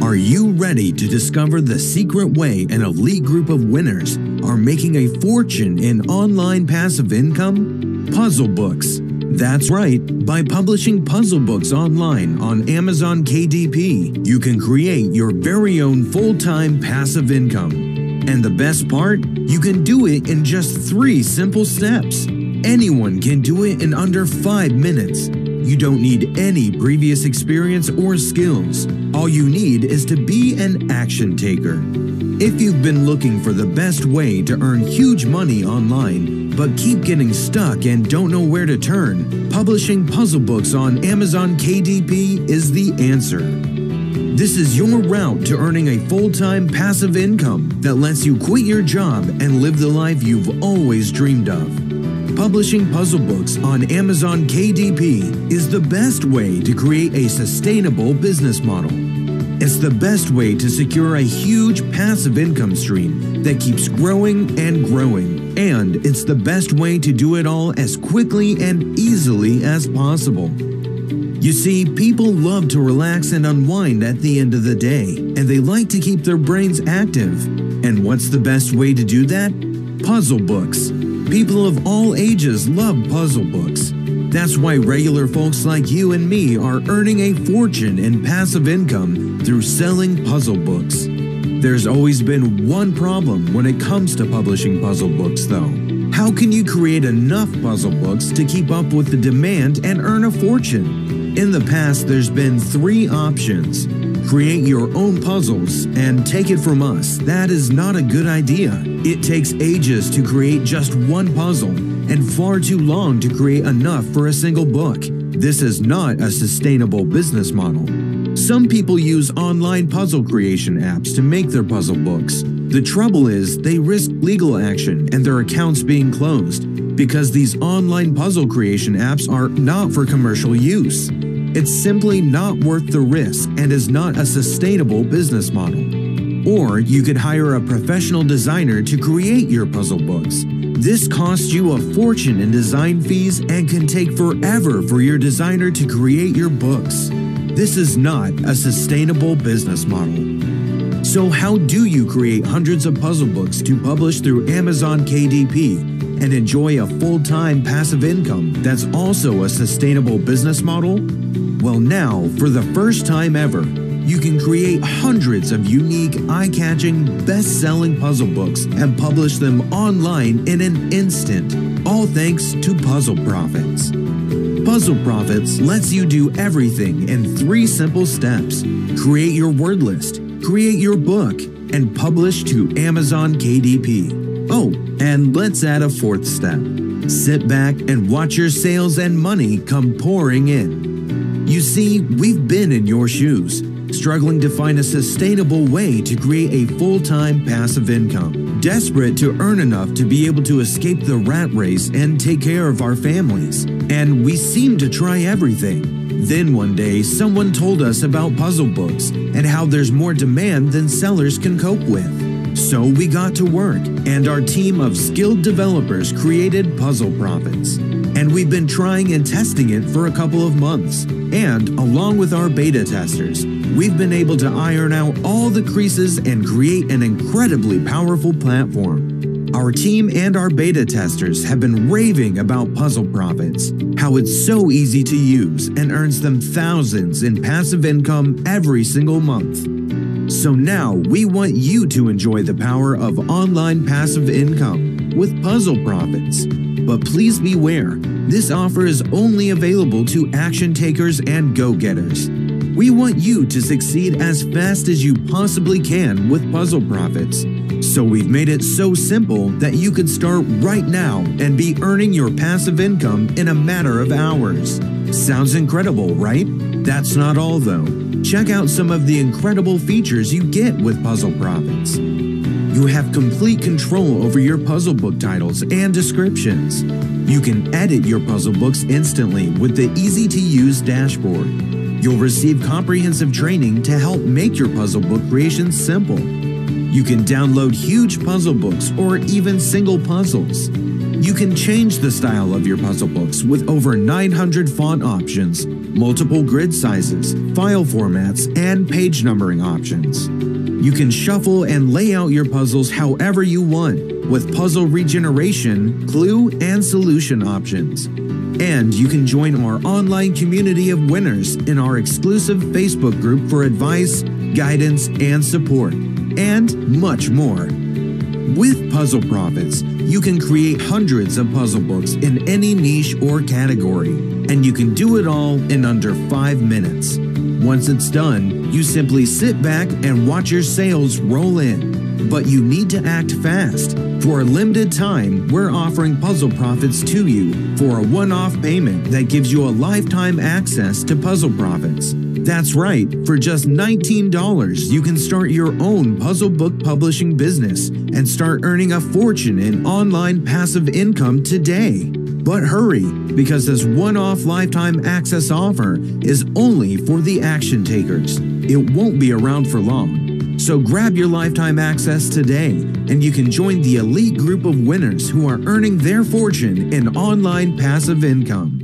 Are you ready to discover the secret way an elite group of winners are making a fortune in online passive income? Puzzle books. That's right, by publishing puzzle books online on Amazon KDP, you can create your very own full-time passive income. And the best part? You can do it in just 3 simple steps. Anyone can do it in under 5 minutes. You don't need any previous experience or skills. All you need is to be an action taker. If you've been looking for the best way to earn huge money online, but keep getting stuck and don't know where to turn, publishing puzzle books on Amazon KDP is the answer. This is your route to earning a full-time passive income that lets you quit your job and live the life you've always dreamed of. Publishing puzzle books on Amazon KDP is the best way to create a sustainable business model. It's the best way to secure a huge passive income stream that keeps growing and growing. And it's the best way to do it all as quickly and easily as possible. You see, people love to relax and unwind at the end of the day, and they like to keep their brains active. And what's the best way to do that? Puzzle books. People of all ages love puzzle books. That's why regular folks like you and me are earning a fortune in passive income through selling puzzle books. There's always been one problem when it comes to publishing puzzle books, though. How can you create enough puzzle books to keep up with the demand and earn a fortune? In the past, there's been 3 options. Create your own puzzles and take it from us. That is not a good idea. It takes ages to create just one puzzle and far too long to create enough for a single book. This is not a sustainable business model. Some people use online puzzle creation apps to make their puzzle books. The trouble is they risk legal action and their accounts being closed because these online puzzle creation apps are not for commercial use. It's simply not worth the risk and is not a sustainable business model. Or you could hire a professional designer to create your puzzle books. This costs you a fortune in design fees and can take forever for your designer to create your books. This is not a sustainable business model. So how do you create hundreds of puzzle books to publish through Amazon KDP and enjoy a full-time passive income that's also a sustainable business model? Well, now, for the first time ever, you can create hundreds of unique, eye-catching, best-selling puzzle books and publish them online in an instant, all thanks to PuzzleProfitz. PuzzleProfitz lets you do everything in 3 simple steps. Create your word list, create your book, and publish to Amazon KDP. Oh, and let's add a 4th step. Sit back and watch your sales and money come pouring in. You see, we've been in your shoes, struggling to find a sustainable way to create a full-time passive income, desperate to earn enough to be able to escape the rat race and take care of our families. And we seemed to try everything. Then one day, someone told us about puzzle books and how there's more demand than sellers can cope with. So we got to work, and our team of skilled developers created PuzzleProfitz. And we've been trying and testing it for a couple of months. And along with our beta testers, we've been able to iron out all the creases and create an incredibly powerful platform. Our team and our beta testers have been raving about PuzzleProfitz, how it's so easy to use and earns them thousands in passive income every single month. So now we want you to enjoy the power of online passive income with PuzzleProfitz. But please beware, this offer is only available to action takers and go-getters. We want you to succeed as fast as you possibly can with PuzzleProfitz. So we've made it so simple that you can start right now and be earning your passive income in a matter of hours. Sounds incredible, right? That's not all though. Check out some of the incredible features you get with PuzzleProfitz. You have complete control over your puzzle book titles and descriptions. You can edit your puzzle books instantly with the easy-to-use dashboard. You'll receive comprehensive training to help make your puzzle book creation simple. You can download huge puzzle books or even single puzzles. You can change the style of your puzzle books with over 900 font options, multiple grid sizes, file formats, and page numbering options. You can shuffle and lay out your puzzles however you want, with puzzle regeneration, clue, and solution options. And you can join our online community of winners in our exclusive Facebook group for advice, guidance, and support, and much more. With PuzzleProfitz, you can create hundreds of puzzle books in any niche or category, and you can do it all in under 5 minutes. Once it's done, you simply sit back and watch your sales roll in. But you need to act fast. For a limited time, we're offering PuzzleProfitz to you for a one-off payment that gives you a lifetime access to PuzzleProfitz. That's right, for just $19, you can start your own puzzle book publishing business and start earning a fortune in online passive income today. But hurry, because this one-off lifetime access offer is only for the action takers. It won't be around for long. So grab your lifetime access today, and you can join the elite group of winners who are earning their fortune in online passive income.